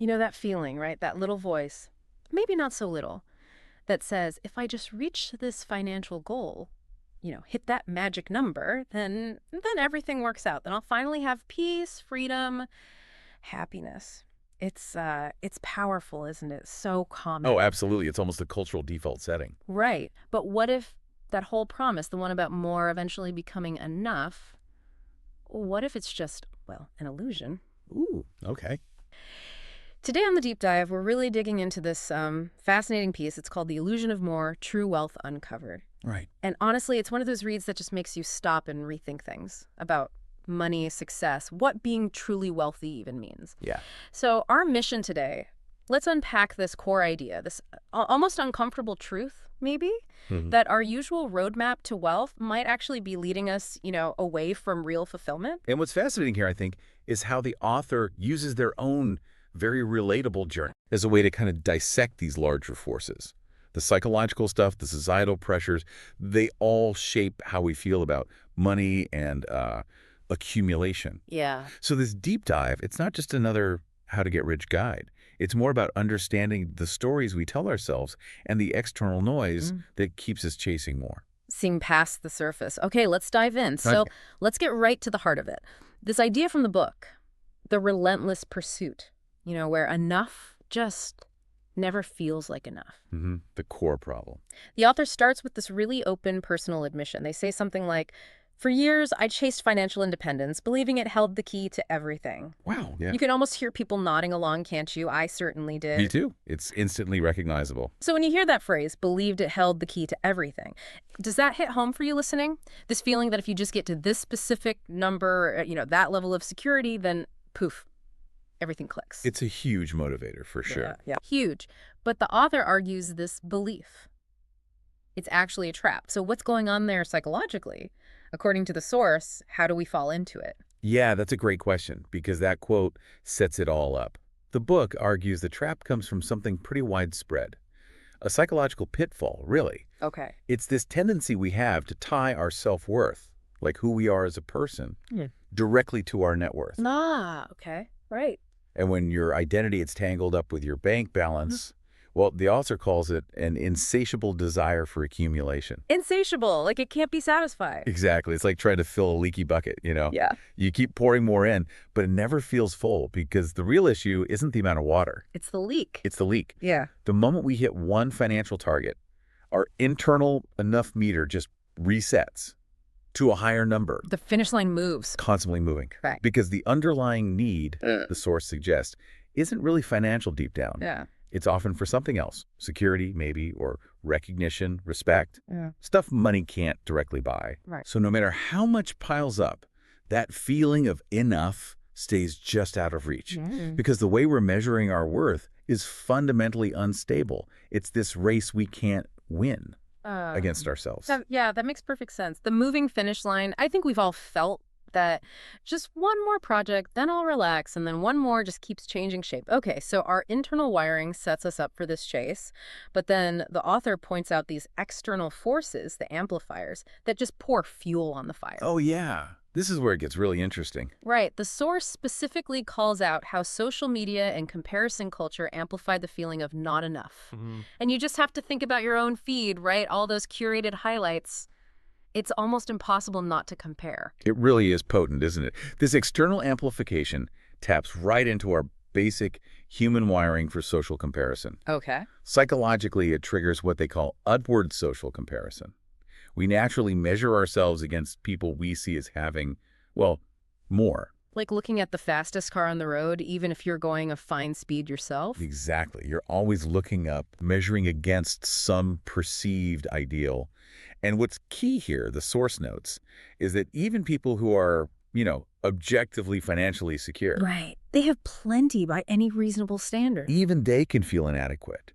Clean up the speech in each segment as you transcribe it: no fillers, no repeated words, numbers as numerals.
You know that feeling, right? That little voice, maybe not so little, that says, if I just reach this financial goal, hit that magic number, then everything works out. Then I'll finally have peace, freedom, happiness. It's powerful, isn't it? So Oh, common. absolutely. It's almost a cultural default setting. Right. But what if that whole promise, the one about more eventually becoming enough, what if it's just, well, an illusion? Ooh, okay. Today on the deep dive, we're really digging into this fascinating piece. It's called The Illusion of More: True Wealth Uncovered. Right. And honestly, it's one of those reads that just makes you stop and rethink things about money, success, what being truly wealthy even means. Yeah. So, our mission today, let's unpack this core idea, this almost uncomfortable truth, maybe, Mhm. that our usual roadmap to wealth might actually be leading us, away from real fulfillment. And what's fascinating here, I think, is how the author uses their own very relatable journey as a way to kind of dissect these larger forces. The psychological stuff, the societal pressures, they all shape how we feel about money and accumulation. Yeah. So this deep dive, it's not just another how to get rich guide. It's more about understanding the stories we tell ourselves and the external noise that keeps us chasing more. Seeing past the surface. Okay, let's dive in. So Okay. let's get right to the heart of it. This idea from the book, the relentless pursuit, where enough just never feels like enough. The core problem. The author starts with this really open personal admission. They say something like, for years, I chased financial independence, believing it held the key to everything. Wow. Yeah. You can almost hear people nodding along, can't you? I certainly Me did. too. It's instantly recognizable. So when you hear that phrase, believed it held the key to everything, does that hit home for you listening? This feeling that if you just get to this specific number, that level of security, then poof, everything clicks. It's a huge motivator for sure. Yeah. Huge. But the author argues this belief, it's actually a trap. So what's going on there psychologically? According to the source, how do we fall into it? Yeah, that's a great question because that quote sets it all up. The book argues the trap comes from something pretty widespread, a psychological pitfall, really. Okay. It's this tendency we have to tie our self-worth, like who we are as a person, Yeah. directly to our net worth. Ah, okay. Right. And when your identity is tangled up with your bank balance, well, the author calls it an insatiable desire for accumulation. Insatiable, like it can't be satisfied. Exactly. It's like trying to fill a leaky bucket, Yeah. You keep pouring more in, but it never feels full because the real issue isn't the amount of water. It's the leak. It's the leak. Yeah. The moment we hit one financial target, our internal enough meter just resets to a higher number, The finish line moves. constantly moving. Right. Because the underlying need, the source suggests, isn't really financial deep down. Yeah. It's often for something else, security maybe, or recognition, respect, Yeah. stuff money can't directly buy. Right. So no matter how much piles up, that feeling of enough stays just out of reach. Because the way we're measuring our worth is fundamentally unstable. It's this race we can't win against ourselves. That makes perfect sense. The moving finish line, I think we've all felt that just one more project, then I'll relax, and then one more just keeps changing shape. Okay, so our internal wiring sets us up for this chase, but then the author points out these external forces, the amplifiers, that just pour fuel on the fire. Oh, yeah. This is where it gets really interesting. Right. The source specifically calls out how social media and comparison culture amplify the feeling of not enough. And you just have to think about your own feed, right? All those curated highlights. It's almost impossible not to compare. It really is potent, isn't it? This external amplification taps right into our basic human wiring for social comparison. Okay. Psychologically, it triggers what they call upward social comparison. We naturally measure ourselves against people we see as having, well, more. Like looking at the fastest car on the road, even if you're going a fine speed yourself. Exactly. You're always looking up, measuring against some perceived ideal. And what's key here, the source notes, is that even people who are, objectively financially secure, Right. They have plenty by any reasonable standard. even they can feel inadequate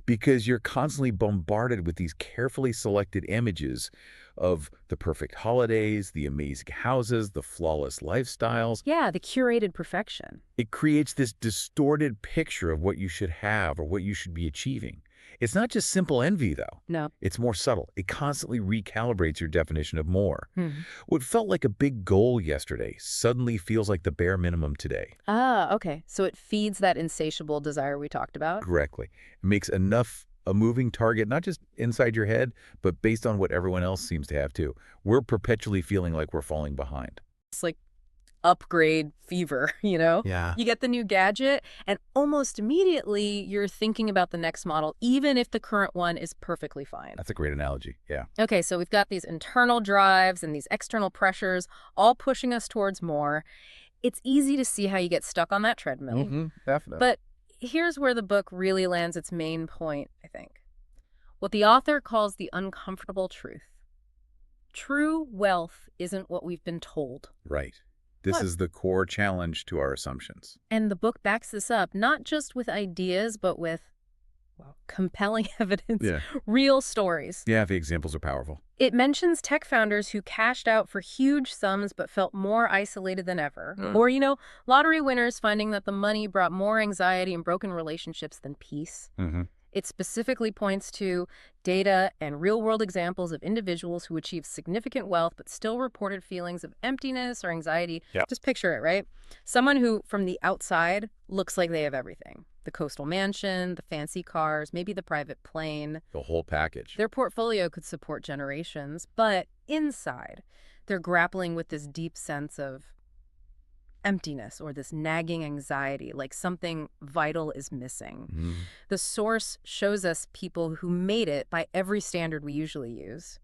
because you're constantly bombarded with these carefully selected images of the perfect holidays, the amazing houses, the flawless lifestyles. Yeah, the curated perfection. It creates this distorted picture of what you should have or what you should be achieving. It's not just simple envy, though. No. It's more subtle. It constantly recalibrates your definition of more. Hmm. What felt like a big goal yesterday suddenly feels like the bare minimum today. Ah, okay. So it feeds that insatiable desire we talked about? Correctly. It makes enough a moving target, not just inside your head, but based on what everyone else seems to have too. We're perpetually feeling like we're falling behind. It's like upgrade fever, you know? Yeah. You get the new gadget, and almost immediately you're thinking about the next model, even if the current one is perfectly fine. That's a great analogy. Yeah. Okay, so we've got these internal drives and these external pressures all pushing us towards more. It's easy to see how you get stuck on that treadmill. Definitely. But here's where the book really lands its main point, I think. What the author calls the uncomfortable truth. True wealth isn't what we've been told. Right. This What? is the core challenge to our assumptions. And the book backs this up, not just with ideas, but with, well, compelling evidence, real stories. Yeah, the examples are powerful. It mentions tech founders who cashed out for huge sums but felt more isolated than ever. Or, lottery winners finding that the money brought more anxiety and broken relationships than peace. It specifically points to data and real-world examples of individuals who achieved significant wealth but still reported feelings of emptiness or anxiety. Yep. Just picture it, right? Someone who, from the outside, looks like they have everything. The coastal mansion, the fancy cars, maybe the private plane. The whole package. Their portfolio could support generations, but inside, they're grappling with this deep sense of emptiness or this nagging anxiety, like something vital is missing. The source shows us people who made it by every standard we usually use,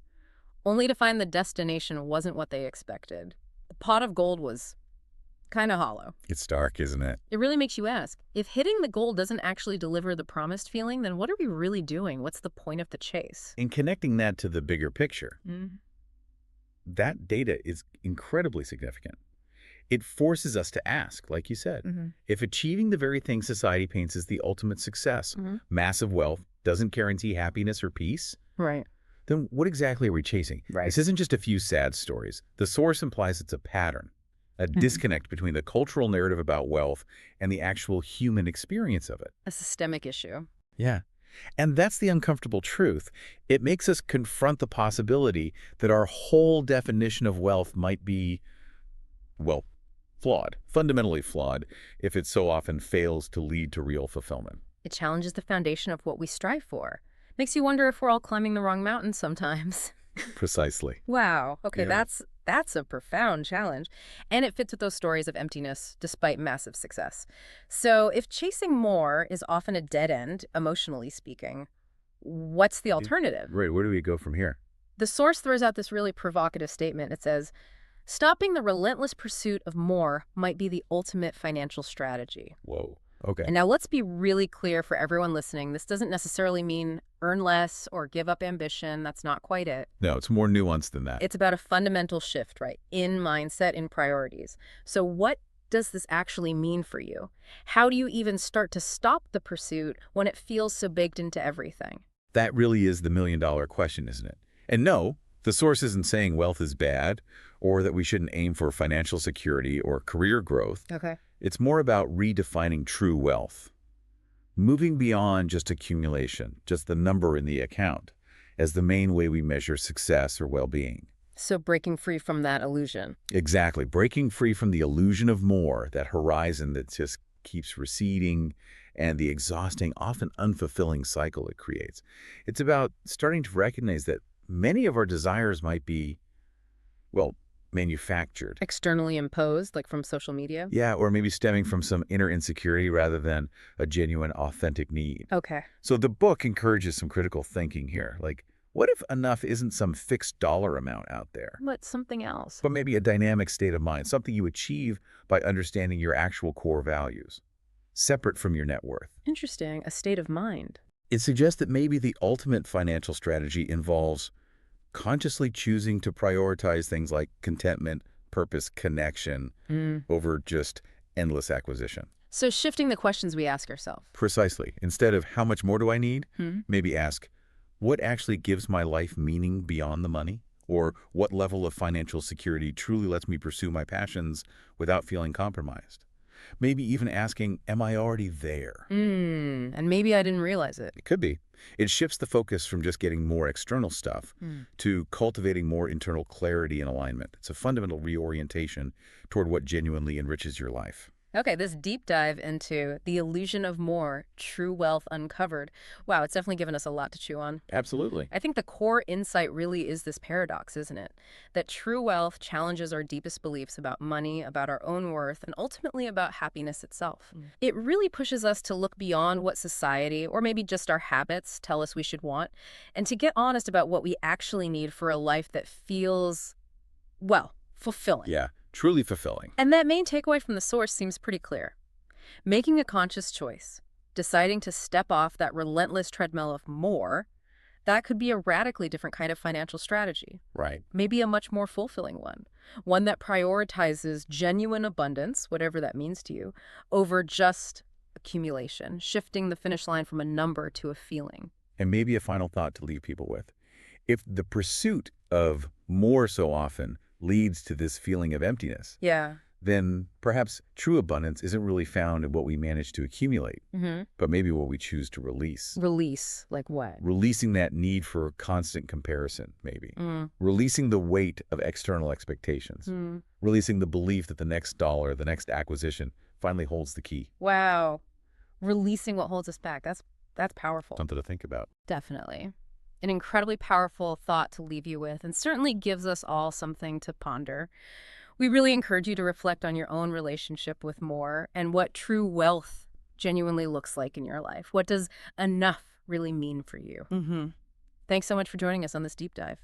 only to find the destination wasn't what they expected. The pot of gold was kind of hollow. It's dark, isn't it? It really makes you ask, if hitting the goal doesn't actually deliver the promised feeling, then what are we really doing? What's the point of the chase? In connecting that to the bigger picture, that data is incredibly significant. It forces us to ask, like you said, if achieving the very thing society paints as the ultimate success, massive wealth, doesn't guarantee happiness or peace, Right. then what exactly are we chasing? Right. This isn't just a few sad stories. The source implies it's a pattern, a disconnect between the cultural narrative about wealth and the actual human experience of it. A systemic issue. Yeah. And that's the uncomfortable truth. It makes us confront the possibility that our whole definition of wealth might be, well, flawed, fundamentally flawed, if it so often fails to lead to real fulfillment. It challenges the foundation of what we strive for. Makes you wonder if we're all climbing the wrong mountain sometimes. Precisely. Wow. Okay, Yeah. that's a profound challenge. And it fits with those stories of emptiness despite massive success. So if chasing more is often a dead end, emotionally speaking, what's the alternative? Right, where do we go from here? The source throws out this really provocative statement. It says, stopping the relentless pursuit of more might be the ultimate financial strategy. Whoa. Okay. And now let's be really clear for everyone listening. This doesn't necessarily mean earn less or give up ambition. That's not quite it. No, it's more nuanced than that. It's about a fundamental shift, right? In mindset, in priorities. So what does this actually mean for you? How do you even start to stop the pursuit when it feels so baked into everything? That really is the million-dollar question, isn't it? And no, the source isn't saying wealth is bad or that we shouldn't aim for financial security or career growth. Okay. It's more about redefining true wealth, moving beyond just accumulation, just the number in the account, as the main way we measure success or well-being. So breaking free from that illusion. Exactly. Breaking free from the illusion of more, that horizon that just keeps receding, and the exhausting, often unfulfilling cycle it creates. It's about starting to recognize that many of our desires might be, well, manufactured. Externally imposed, like from social media? Yeah, or maybe stemming from some inner insecurity rather than a genuine, authentic need. Okay. So the book encourages some critical thinking here. Like, what if enough isn't some fixed dollar amount out there, But something else. but maybe a dynamic state of mind, something you achieve by understanding your actual core values, separate from your net worth? Interesting. A state of mind. It suggests that maybe the ultimate financial strategy involves consciously choosing to prioritize things like contentment, purpose, connection over just endless acquisition. So shifting the questions we ask ourselves. Precisely. Instead of how much more do I need, Hmm. maybe ask, what actually gives my life meaning beyond the money? Or what level of financial security truly lets me pursue my passions without feeling compromised? Maybe even asking, am I already there? And maybe I didn't realize it. It could be. It shifts the focus from just getting more external stuff to cultivating more internal clarity and alignment. It's a fundamental reorientation toward what genuinely enriches your life. Okay, this deep dive into the illusion of more, true wealth uncovered. Wow, it's definitely given us a lot to chew on. Absolutely. I think the core insight really is this paradox, isn't it? That true wealth challenges our deepest beliefs about money, about our own worth, and ultimately about happiness itself. It really pushes us to look beyond what society, or maybe just our habits, tell us we should want, and to get honest about what we actually need for a life that feels, well, fulfilling. Yeah, truly fulfilling. And that main takeaway from the source seems pretty clear. Making a conscious choice, deciding to step off that relentless treadmill of more, that could be a radically different kind of financial strategy. Right. Maybe a much more fulfilling one. One that prioritizes genuine abundance, whatever that means to you, over just accumulation, shifting the finish line from a number to a feeling. And maybe a final thought to leave people with. If the pursuit of more so often leads to this feeling of emptiness, Yeah. then perhaps true abundance isn't really found in what we manage to accumulate, but maybe what we choose to release. Release, like what? Releasing that need for constant comparison, maybe. Releasing the weight of external expectations. Releasing the belief that the next dollar, the next acquisition, finally holds the key. Wow. Releasing what holds us back. That's powerful. Something to think about. Definitely. An incredibly powerful thought to leave you with, and certainly gives us all something to ponder. We really encourage you to reflect on your own relationship with more and what true wealth genuinely looks like in your life. What does enough really mean for you? Thanks so much for joining us on this deep dive.